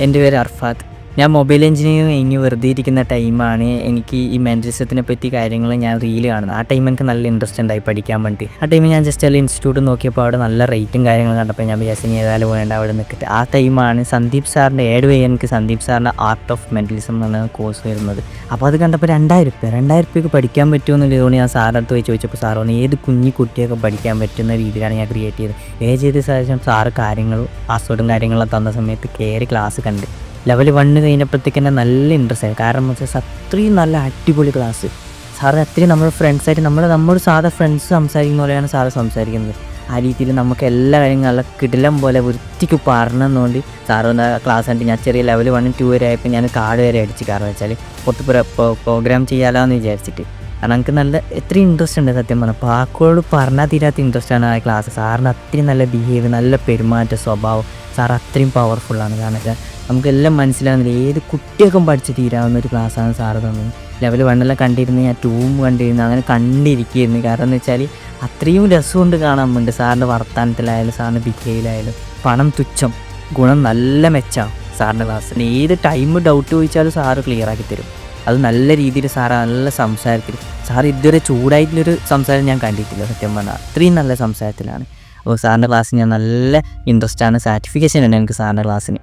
എൻ്റെ പേര് അർഫാത്ത്. ഞാൻ മൊബൈൽ എഞ്ചിനീയറിംഗ് കഴിഞ്ഞ് വെറുതെ ഇരിക്കുന്ന ടൈമാണ് എനിക്ക് ഈ മെൻ്റലിസത്തിനെ പറ്റി കാര്യങ്ങൾ ഞാൻ റീൽ കാണുന്നത്. ആ ടൈം എനിക്ക് നല്ല ഇൻട്രസ്റ്റ് ഉണ്ടായി പഠിക്കാൻ വേണ്ടി. ആ ടൈമിൽ ഞാൻ ജസ്റ്റ് അതിൽ ഇൻസ്റ്റിറ്റ്യൂട്ട് നോക്കിയപ്പോൾ അവിടെ നല്ല റേറ്റും കാര്യങ്ങളും കണ്ടപ്പോൾ ഞാൻ വിചാരിച്ചു ഏതായാലും വേണ്ട അവിടെ നിൽക്കട്ടെ. ആ ടൈമാണ് സന്ദീപ് സാറിൻ്റെ എനിക്ക് സന്ദീപ് സാറിൻ്റെ ആർട്ട് ഓഫ് മെൻ്റലിസം എന്ന കോഴ്സ് വരുന്നത്. അപ്പോൾ അത് കണ്ടപ്പോൾ 2000 പഠിക്കാൻ പറ്റുമെന്നുള്ളതുകൊണ്ട് ഞാൻ സാറിൻ്റെ അടുത്ത് പോയി ചോദിച്ചപ്പോൾ സാർ പറഞ്ഞു ഏത് കുഞ്ഞി കുട്ടിയൊക്കെ പഠിക്കാൻ പറ്റുന്ന രീതിയിലാണ് ഞാൻ ക്രിയേറ്റ് ചെയ്തത്. ചെയ്ത ശേഷം സാറ് കാര്യങ്ങളും പാസ്വേഡും കാര്യങ്ങളും തന്ന സമയത്ത് കയറി ക്ലാസ് കണ്ട് ലെവൽ 1 കഴിഞ്ഞപ്പോഴത്തേക്ക് തന്നെ നല്ല ഇൻട്രസ്റ്റ് ആയി. കാരണം എന്ന് വെച്ചാൽ അത്രയും നല്ല അടിപൊളി ക്ലാസ്. സാറ് അത്രയും നമ്മുടെ ഫ്രണ്ട്സായിട്ട് നമ്മൾ സാധാ ഫ്രണ്ട്സ് സംസാരിക്കുന്ന പോലെയാണ് സാറ് സംസാരിക്കുന്നത്. ആ രീതിയിൽ നമുക്ക് എല്ലാ കാര്യങ്ങളും നല്ല കിടിലം പോലെ വൃത്തിക്ക് പറഞ്ഞതുകൊണ്ട് സാറ് ക്ലാസ് കണ്ടിട്ട് ഞാൻ ചെറിയ ലെവൽ 1, 2 വരെ ആയപ്പോൾ ഞാൻ കാർഡ് വരെ അടിച്ച്. കാരണം വെച്ചാൽ പുറത്ത് പ്രോഗ്രാം ചെയ്യാമല്ലോ എന്ന് വിചാരിച്ചിട്ട്. കാരണം എനിക്ക് നല്ല എത്രയും ഇൻട്രസ്റ്റ് ഉണ്ട് സത്യം പറഞ്ഞാൽ. പാക്കോട് പറഞ്ഞാൽ തീരാത്ത ഇൻട്രസ്റ്റാണ് ആ ക്ലാസ്. സാറിന് അത്രയും നല്ല ബിഹേവ്, നല്ല പെരുമാറ്റ സ്വഭാവം. സാർ അത്രയും പവർഫുള്ളാണ്. കാരണം വെച്ചാൽ നമുക്കെല്ലാം മനസ്സിലാകുന്നില്ല, ഏത് കുട്ടിയൊക്കെ പഠിച്ച് തീരാവുന്ന ഒരു ക്ലാസ്സാണ് സാറ് തന്നത്. ലെവൽ 1 കണ്ടിരുന്നു, ഞാൻ 2 കണ്ടിരുന്നു, അങ്ങനെ കണ്ടിരിക്കുകയായിരുന്നു. കാരണം എന്ന് വെച്ചാൽ അത്രയും രസമുണ്ട് കാണാൻ വേണ്ടി. സാറിൻ്റെ വർത്തമാനത്തിലായാലും സാറിൻ്റെ ബിഹേവിലായാലും പണം തുച്ഛം, ഗുണം നല്ല മെച്ചമാണ് സാറിൻ്റെ ക്ലാസ്സിന്. ഏത് ടൈം ഡൗട്ട് ചോദിച്ചാലും സാറ് ക്ലിയർ ആക്കി തരും. അത് നല്ല രീതിയിൽ സാറ് നല്ല സംസാരത്തിൽ. സാർ ഇതുവരെ ചൂടായിട്ടുള്ളൊരു സംസാരം ഞാൻ കണ്ടിട്ടില്ല സത്യം പറഞ്ഞാൽ. അത്രയും നല്ല സംസാരത്തിലാണ്. അപ്പോൾ സാറിൻ്റെ ക്ലാസ്സിന് ഞാൻ നല്ല ഇൻട്രസ്റ്റാണ്. സാറ്റിസ്ഫിക്കേഷൻ ഉണ്ട് എനിക്ക് സാറിൻ്റെ ക്ലാസ്സിന്.